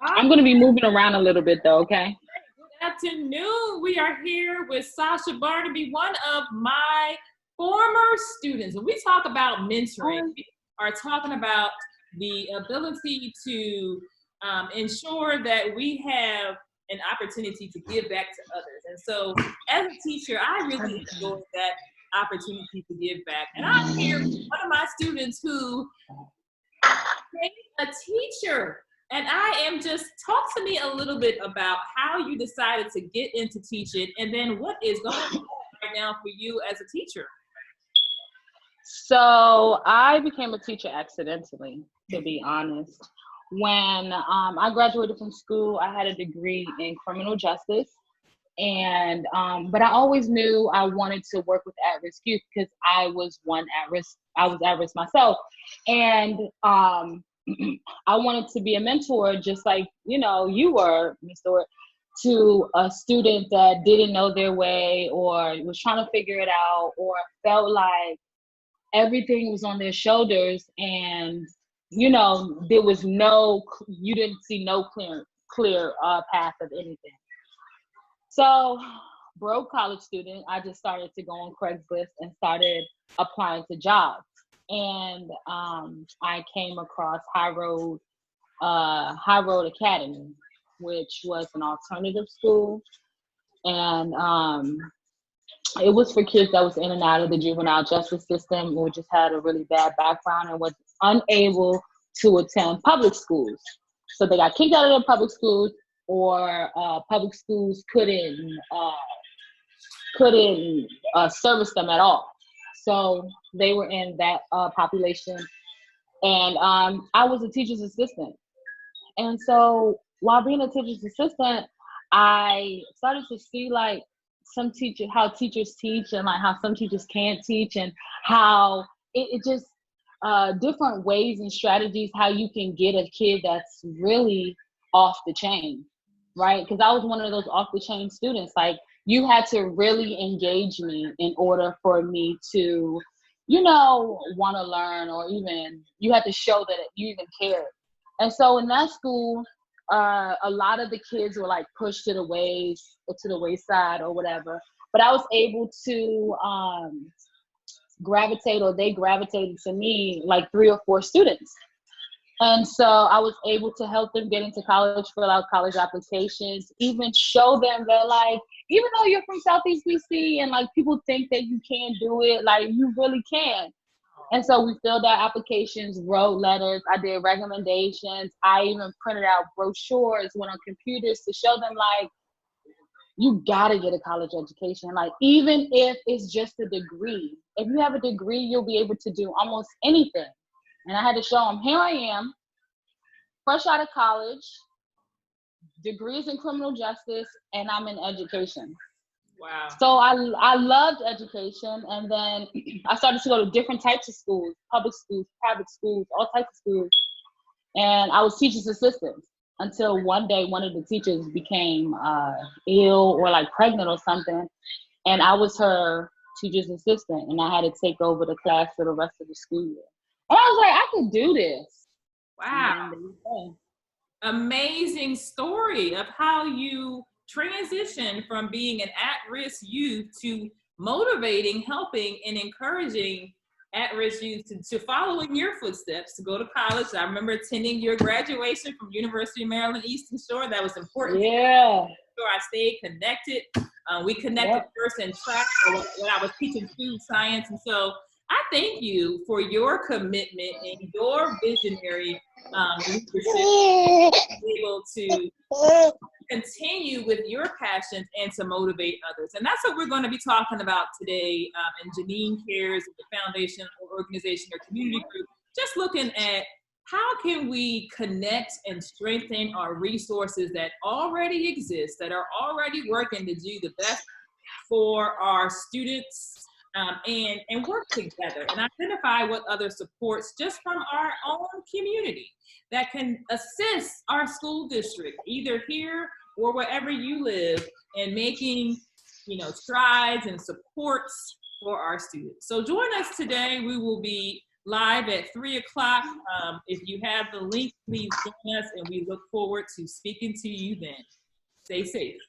I'm going to be moving around a little bit though, okay? Good afternoon. We are here with Sasha Barnaby, one of my former students. When we talk about mentoring, we are talking about the ability to ensure that we have an opportunity to give back to others. And so as a teacher, I really enjoy that opportunity to give back. And I'm here with one of my students who became a teacher. And I am just, talk to me a little bit about how you decided to get into teaching and then what is going on right now for you as a teacher. So I became a teacher accidentally, to be honest. When I graduated from school, I had a degree in criminal justice. And but I always knew I wanted to work with at-risk youth because I was at risk myself. And I wanted to be a mentor, just like, you were, Ms. Stewart, to a student that didn't know their way or was trying to figure it out or felt like everything was on their shoulders and, there was you didn't see no clear path of anything. So, broke college student, I just started to go on Craigslist and started applying to jobs. And I came across High Road Academy, which was an alternative school. And it was for kids that was in and out of the juvenile justice system or just had a really bad background and was unable to attend public schools. So they got kicked out of the public schools, or public schools couldn't service them at all. So they were in that population. And I was a teacher's assistant. And so while being a teacher's assistant, I started to see like how teachers teach and like how some teachers can't teach and how it just different ways and strategies how you can get a kid that's really off the chain, right? Because I was one of those off the chain students. Like you had to really engage me in order for me to, want to learn, or even you had to show that you even cared. And so in that school, a lot of the kids were like pushed to the wayside or whatever. But I was able to they gravitated to me, like 3 or 4 students. And so I was able to help them get into college, fill out college applications, even show them that like, even though you're from Southeast DC and like people think that you can't do it, like you really can. And so we filled out applications, wrote letters, I did recommendations. I even printed out brochures, went on computers to show them like, you gotta get a college education. Like even if it's just a degree, if you have a degree, you'll be able to do almost anything. And I had to show them, here I am, fresh out of college, degrees in criminal justice, and I'm in education. Wow. So I loved education. And then I started to go to different types of schools, public schools, private schools, all types of schools. And I was teacher's assistant until one day one of the teachers became ill or like pregnant or something. And I was her teacher's assistant and I had to take over the class for the rest of the school year. And I was like, I could do this. Wow. Amazing story of how you transitioned from being an at-risk youth to motivating, helping, and encouraging at-risk youth to follow in your footsteps, to go to college. I remember attending your graduation from University of Maryland, Eastern Shore. That was important. Yeah. So I stayed connected. We connected first in track when I was teaching food science. And so I thank you for your commitment and your visionary leadership, able to continue with your passions and to motivate others. And that's what we're going to be talking about today in Jeneen Cares, the foundation or organization or community group, just looking at how can we connect and strengthen our resources that already exist, that are already working to do the best for our students, and work together and identify what other supports just from our own community that can assist our school district, either here or wherever you live, in making, strides and supports for our students. So join us today. We will be live at 3 o'clock. If you have the link, please join us, and we look forward to speaking to you then. Stay safe.